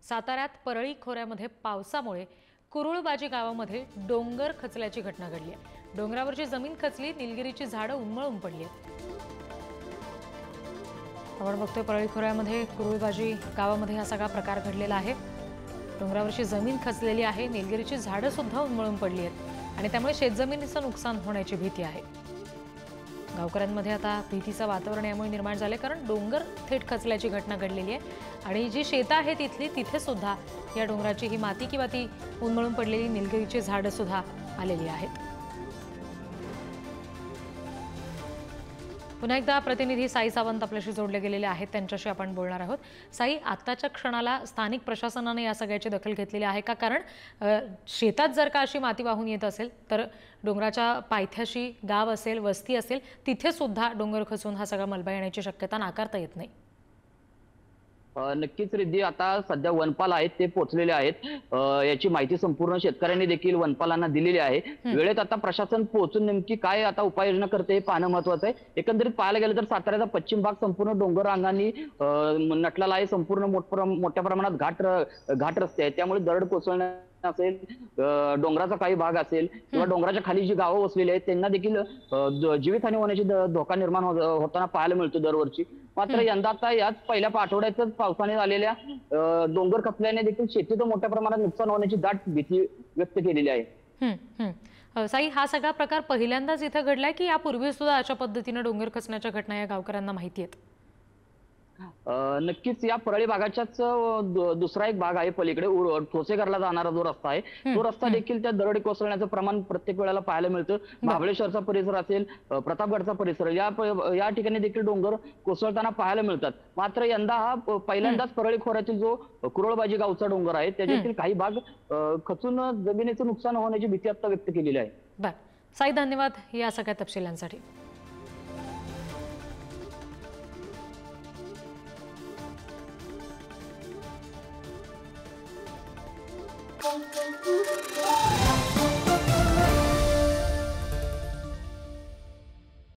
साताऱ्यात परळी खोऱ्यामध्ये पावसामुळे कुरुळबाजी गावामध्ये डोंगर खचल्याची घटना घडली आहे। डोंगरावरची जमीन खचली, निलगिरीची झाडं उन्मळून पडली आहेत। आपण बघतोय परळी खोऱ्यामध्ये कुरुळबाजी गावामध्ये हा सगळा प्रकार घडलेला आहे। डोंगरावरची जमीन खचलेली आहे, निलगिरीची झाडं सुद्धा उन्मळून पडली आहेत आणि त्यामुळे शेतजमिनीचं नुकसान होण्याची भीती आहे। गावकऱ्यांमध्ये आता भीतीचं वातावरण यामुळे निर्माण झाले, कारण डोंगर थेट खचल्याची घटना घडलेली आहे आणि जी शेतं आहे तिथे सुद्धा या डोंगराची ही माती किंवा ती उन्मळून पडलेली निलगिरीची झाडं सुद्धा आलेली आहेत। पुन्हा एकदा प्रतिनिधी साई सावंत आपल्याशी जोडले गेलेले आहेत, त्यांच्याशी आपण बोलणार आहोत। साई, आताच्या क्षणाला स्थानिक प्रशासनाने या सगळ्याची दखल घेतलेली आहे का? कारण शेतात जर का अशी माती वाहून येत असेल तर डोंगराच्या पायथ्याशी गाव असेल, वस्ती असेल, तिथे सुद्धा डोंगर खचून हा सगळा मलबा येण्याची शक्यता नाकारता येत नाही। नक्कीच रिद्धी, आता सध्या वनपाल आहेत ते पोहोचलेले आहेत। याची माहिती संपूर्ण शेतकऱ्यांनी देखील वनपालांना दिलेली आहे। वेळेत आता प्रशासन पोहोचून नेमकी काय आता उपाययोजना करते हे पाहणं महत्त्वाचं आहे। एकंदरीत पाहायला गेलं तर साताऱ्याचा पश्चिम भाग संपूर्ण डोंगर रांगांनी नटलेला आहे। संपूर्ण मोठ्या प्रमाणात घाट रस्ते आहेत, त्यामुळे दरड कोसळण्या असेल, डोंगराचा काही भाग असेल किंवा डोंगराच्या खाली जी गावं वसलेली आहेत त्यांना देखील जीवितहानी होण्याची धोका निर्माण होताना पाहायला मिळतो दरवर्षी। मात्र यंदा आता याच पहिल्या आठवड्यातच पावसाने झालेल्या डोंगर खचल्याने देखील शेतीचं मोठ्या प्रमाणात नुकसान होण्याची दाट भीती व्यक्त केलेली आहे। साई, हा सगळा प्रकार पहिल्यांदाच इथे घडलाय की यापूर्वी सुद्धा अशा पद्धतीने डोंगर खचण्याच्या घटना या गावकऱ्यांना माहिती आहेत? नक्कीच या परळी भागाच्याच दुसरा एक भाग आहे पलीकडे, ठोसेघरला जाणारा जो रस्ता आहे तो रस्ता देखील त्या दरडी कोसळण्याचं प्रमाण प्रत्येक वेळेला पाहायला मिळतं। महाबळेश्वरचा परिसर असेल, प्रतापगडचा परिसर, या ठिकाणी देखील डोंगर कोसळताना पाहायला मिळतात। मात्र यंदा हा पहिल्यांदाच परळी खोऱ्यातील जो कुरुळबाजी गावचा डोंगर आहे त्याच्यातील काही भाग खचून जमिनीचं नुकसान होण्याची भीती आता व्यक्त केलेली आहे। बरं साई, धन्यवाद या सगळ्या तपशिलांसाठी। Thank you.